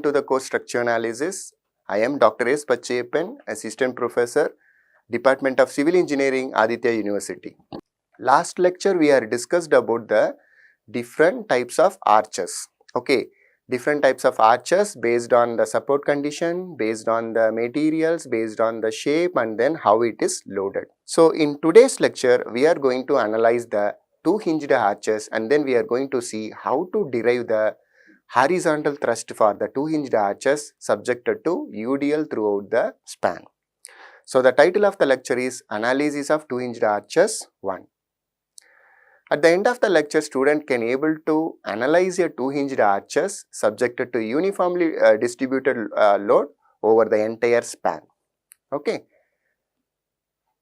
to the course Structure Analysis. I am Dr.S.Pachaiappan, Assistant Professor, Department of Civil Engineering, Aditya University. Last lecture we are discussed about the different types of arches. Okay, different types of arches based on the support condition, based on the materials, based on the shape, and then how it is loaded. So in today's lecture we are going to analyze the two hinged arches, and then we are going to see how to derive the horizontal thrust for the two hinged arches subjected to UDL throughout the span. So the title of the lecture is Analysis of Two Hinged Arches 1. At the end of the lecture, student can able to analyze a two hinged arches subjected to uniformly distributed load over the entire span. Okay.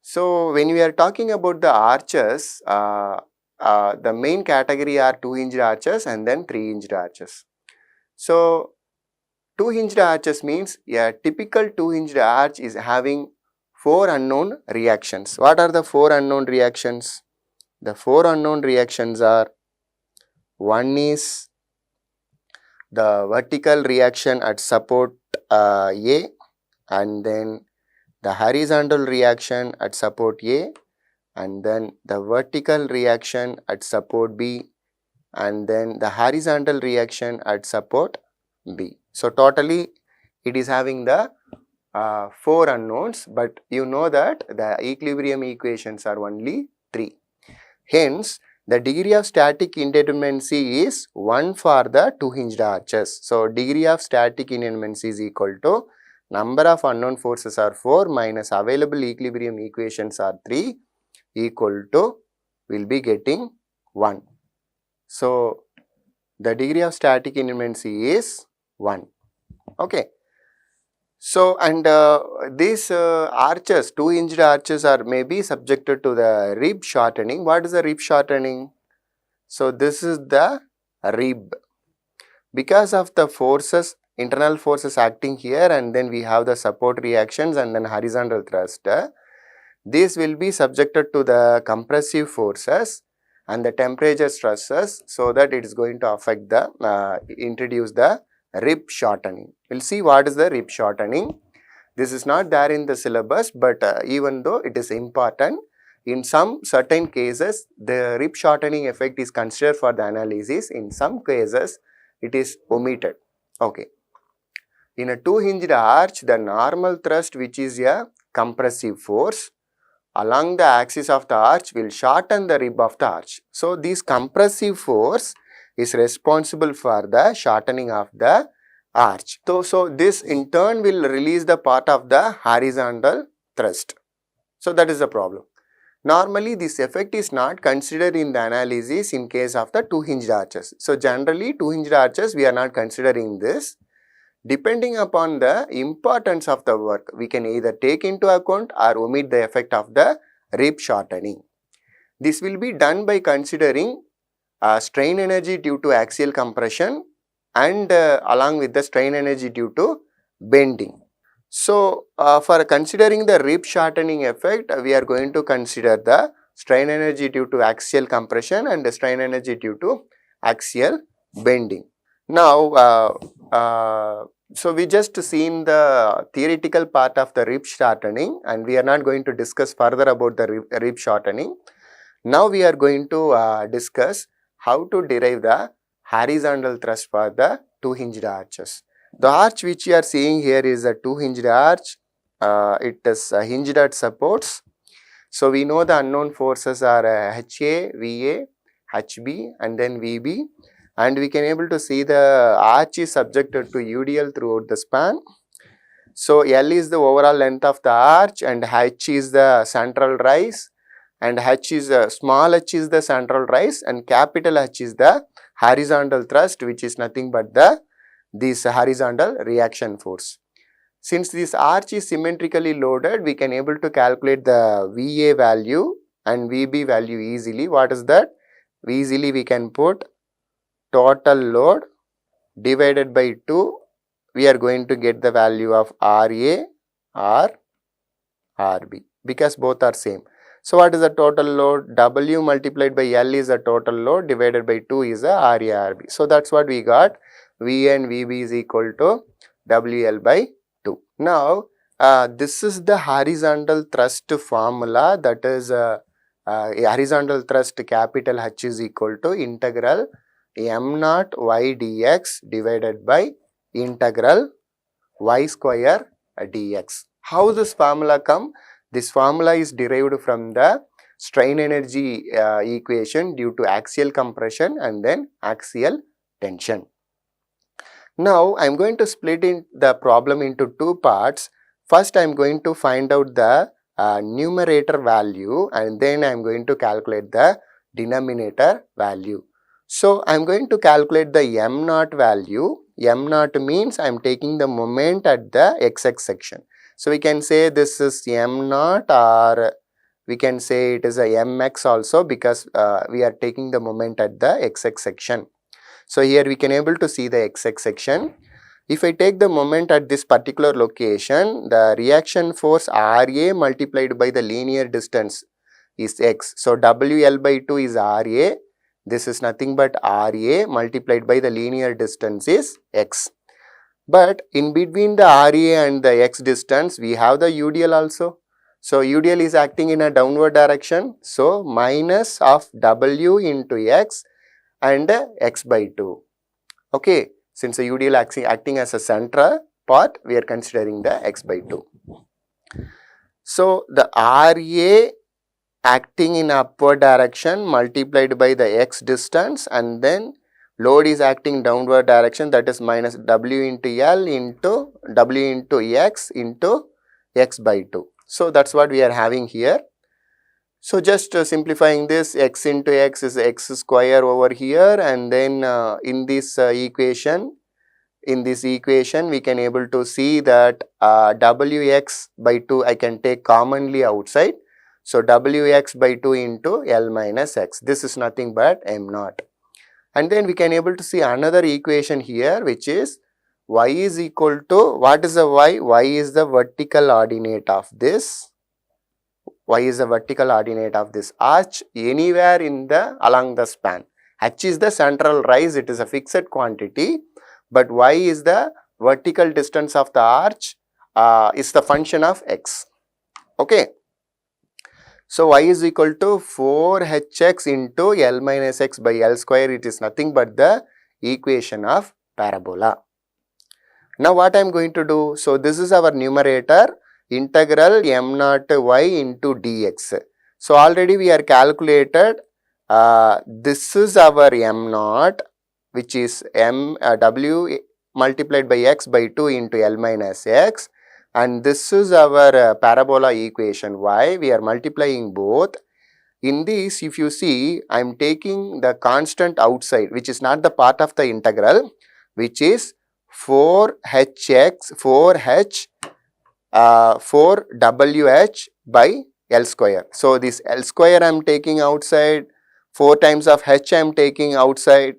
So when we are talking about the arches, the main category are two hinged arches and then three hinged arches. So two hinged arches means a typical two hinged arch is having four unknown reactions. What are the four unknown reactions? The four unknown reactions are: one is the vertical reaction at support A, and then the horizontal reaction at support A, and then the vertical reaction at support B, and then the horizontal reaction at support B. So totally it is having the four unknowns, but you know that the equilibrium equations are only 3. Hence, the degree of static indeterminacy is 1 for the two hinged arches. So, degree of static indeterminacy is equal to number of unknown forces are 4 minus available equilibrium equations are 3 equal to, we will be getting 1. So, the degree of static indeterminacy is 1. Okay. So, and these arches, two hinged arches are maybe subjected to the rib shortening. What is the rib shortening? So, this is the rib. Because of the forces, internal forces acting here, and then we have the support reactions and then horizontal thrust. These will be subjected to the compressive forces and the temperature stresses, so that it is going to affect the, introduce the rib shortening. We will see what is the rib shortening. This is not there in the syllabus, but even though it is important, in some certain cases the rib shortening effect is considered for the analysis. In some cases it is omitted. Okay. In a two hinged arch, the normal thrust, which is a compressive force, along the axis of the arch will shorten the rib of the arch. So, this compressive force is responsible for the shortening of the arch. So this in turn will release the part of the horizontal thrust. So that is the problem. Normally this effect is not considered in the analysis in case of the two hinged arches. So generally two hinged arches we are not considering this. Depending upon the importance of the work, we can either take into account or omit the effect of the rib shortening. This will be done by considering strain energy due to axial compression and along with the strain energy due to bending. So, for considering the rib shortening effect, we are going to consider the strain energy due to axial compression and the strain energy due to axial bending. Now, so we just seen the theoretical part of the rib shortening, and we are not going to discuss further about the rib shortening. Now we are going to discuss how to derive the horizontal thrust for the two hinged arches. The arch which you are seeing here is a two hinged arch. It is hinged at supports. So we know the unknown forces are HA, VA, HB and then VB, and we can able to see the arch is subjected to UDL throughout the span. So L is the overall length of the arch and H is the central rise, and H is small h is the central rise and capital H is the horizontal thrust, which is nothing but this horizontal reaction force. Since this arch is symmetrically loaded, we can able to calculate the VA value and VB value easily. What is that? Easily we can put total load divided by 2. We are going to get the value of RA or RB because both are same. So what is the total load? W multiplied by L is the total load divided by 2 is the RA RB. So that's what we got. V and VB is equal to WL by 2. Now, this is the horizontal thrust formula, that is horizontal thrust capital H is equal to integral m naught y dx divided by integral y square dx. How this formula come? This formula is derived from the strain energy equation due to axial compression and then axial tension. Now, I am going to split in the problem into two parts. First, I am going to find out the numerator value, and then I am going to calculate the denominator value. So, I am going to calculate the m naught value. M naught means I am taking the moment at the xx section. So, we can say this is m naught, or we can say it is a mx also, because we are taking the moment at the xx section. So, here we can able to see the xx section. If I take the moment at this particular location, the reaction force Ra multiplied by the linear distance is x. So, WL by 2 is Ra. This is nothing but Ra multiplied by the linear distance is x. But in between the Ra and the x distance, we have the UDL also. So, UDL is acting in a downward direction. So, minus of W into x and x by 2. Okay, since the UDL acting as a central part, we are considering the x by 2. So, the Ra acting in upward direction multiplied by the x distance, and then load is acting downward direction, that is minus W into L into W into x by 2. So, that is what we are having here. So, just simplifying this, x into x is x square over here, and then in this equation, we can able to see that Wx by 2 I can take commonly outside. So, Wx by 2 into L minus x, this is nothing but m naught. And then we can able to see another equation here, which is y is equal to, what is the y? Y is the vertical ordinate of this. Y is the vertical ordinate of this arch anywhere in the along the span. H is the central rise, it is a fixed quantity, but y is the vertical distance of the arch, is the function of x. Okay. So, y is equal to 4hx into L minus x by L square, it is nothing but the equation of parabola. Now, what I am going to do? So, this is our numerator, integral m naught y into dx. So, already we are calculated, this is our m naught, which is w multiplied by x by 2 into L minus x, and this is our parabola equation y. We are multiplying both. In this, if you see, I am taking the constant outside, which is not the part of the integral, which is 4hx, 4wh by L square. So, this L square I am taking outside, 4 times of h I am taking outside,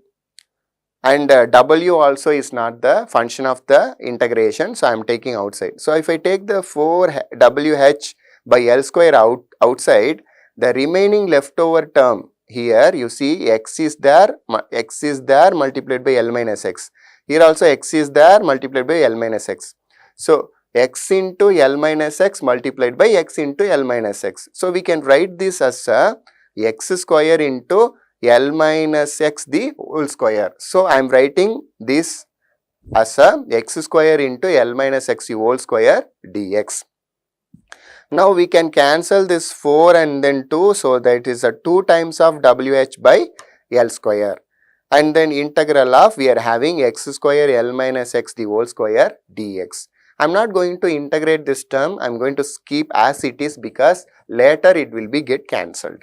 and w also is not the function of the integration. So, I am taking outside. So, if I take the 4wh by L square outside, the remaining leftover term here, you see x is there multiplied by L minus x. Here also x is there multiplied by L minus x. So, x into L minus x multiplied by x into L minus x. So, we can write this as a x square into L minus x the whole square. So, I am writing this as a x square into L minus x the whole square dx. Now, we can cancel this 4 and then 2. So, that is a 2 times of wh by L square. And then integral of, we are having x square L minus x the whole square dx. I am not going to integrate this term, I am going to keep as it is, because later it will be get cancelled.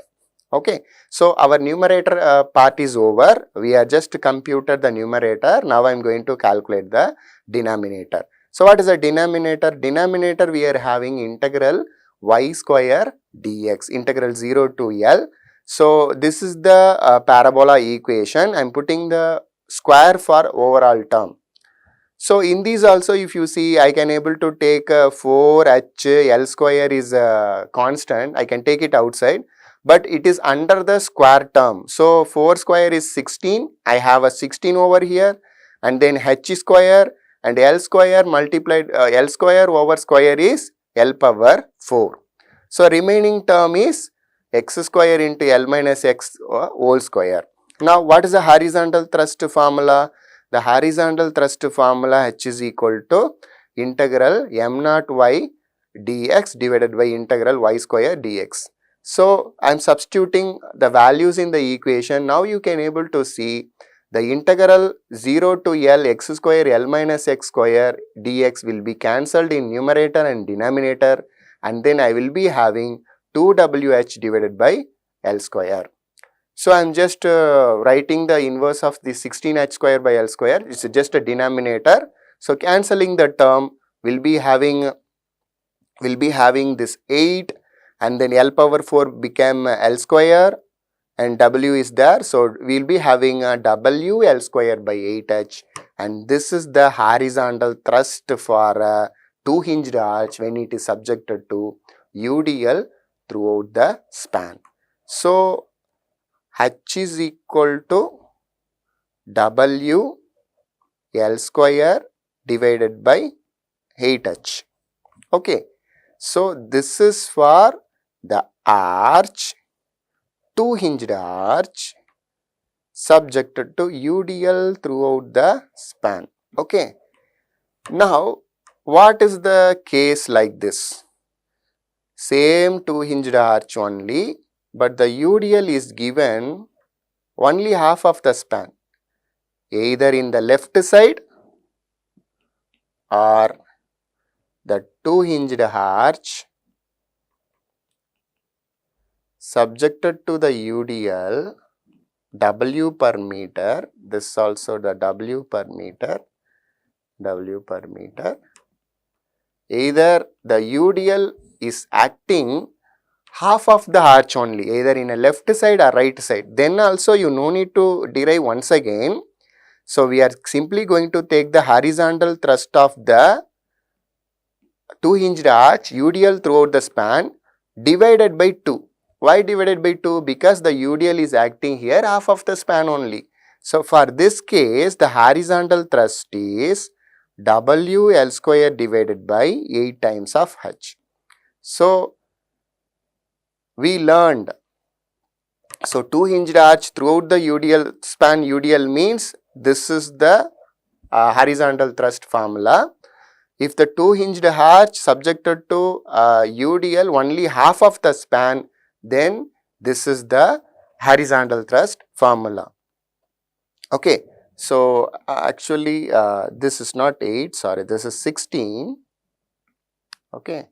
Okay. So, our numerator part is over. We are just computed the numerator. Now, I am going to calculate the denominator. So, what is the denominator? Denominator, we are having integral y square dx, integral 0 to L. So, this is the parabola equation. I am putting the square for overall term. So, in these also, if you see, I can able to take 4h L square is a constant. I can take it outside, but it is under the square term. So, 4 square is 16. I have a 16 over here, and then h square, and L square multiplied L square over square is L power 4. So remaining term is x square into L minus x whole square. Now what is the horizontal thrust formula? The horizontal thrust formula H is equal to integral m naught y dx divided by integral y square dx. So I am substituting the values in the equation. Now you can able to see the integral 0 to L x square L minus x square dx will be cancelled in numerator and denominator, and then I will be having 2wh divided by L square. So I am just writing the inverse of the 16h square by L square. It's just a denominator. So cancelling the term will be having this 8, and then L power 4 became L square and W is there. So we will be having a W L square by 8h, and this is the horizontal thrust for a 2-hinged arch when it is subjected to UDL throughout the span. So H is equal to W L square divided by 8h. Okay. So this is for the arch, 2-hinged arch subjected to UDL throughout the span. Okay. Now what is the case like this? Same 2-hinged arch only, but the UDL is given only half of the span, either in the left side or the 2-hinged arch subjected to the UDL W per meter, this also the W per meter, either the UDL is acting half of the arch only, either in a left side or right side, then also you no need to derive once again. So we are simply going to take the horizontal thrust of the 2-hinged arch UDL throughout the span divided by 2. Why divided by 2? Because the UDL is acting here half of the span only. So for this case, the horizontal thrust is W L square divided by 8 times of H. So we learned, so 2-hinged arch throughout the UDL span, UDL means this is the horizontal thrust formula. If the 2-hinged arch subjected to UDL only half of the span, then this is the horizontal thrust formula. Okay, so actually this is not 8, sorry, this is 16. Okay,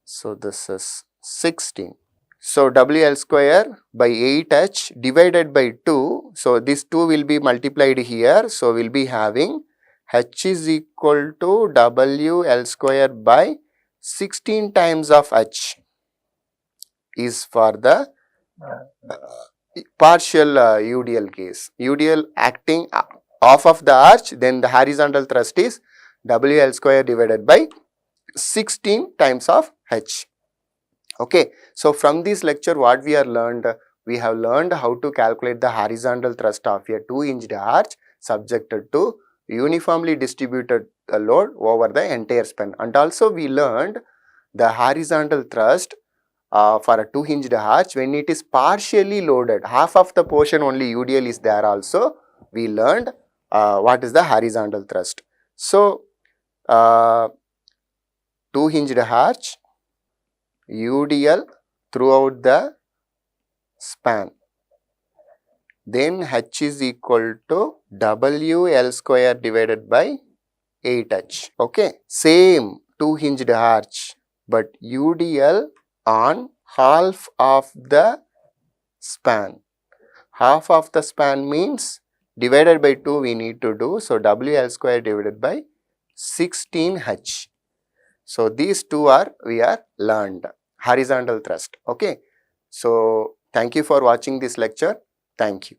so this is 16. So WL square by 8H divided by 2. So this 2 will be multiplied here. So we will be having H is equal to WL square by 16 times of H is for the partial UDL case. UDL acting off of the arch, then the horizontal thrust is WL square divided by 16 times of H. Okay, so from this lecture what we have learned how to calculate the horizontal thrust of a 2-hinged arch subjected to uniformly distributed load over the entire span, and also we learned the horizontal thrust for a 2-hinged arch when it is partially loaded, half of the portion only UDL is there, also we learned what is the horizontal thrust. So 2-hinged arch UDL throughout the span, then H is equal to WL square divided by 8H. Okay, same 2-hinged arch, but UDL on half of the span. Half of the span means divided by 2 we need to do. So WL square divided by 16H. So these two we are learned horizontal thrust. Okay. So thank you for watching this lecture. Thank you.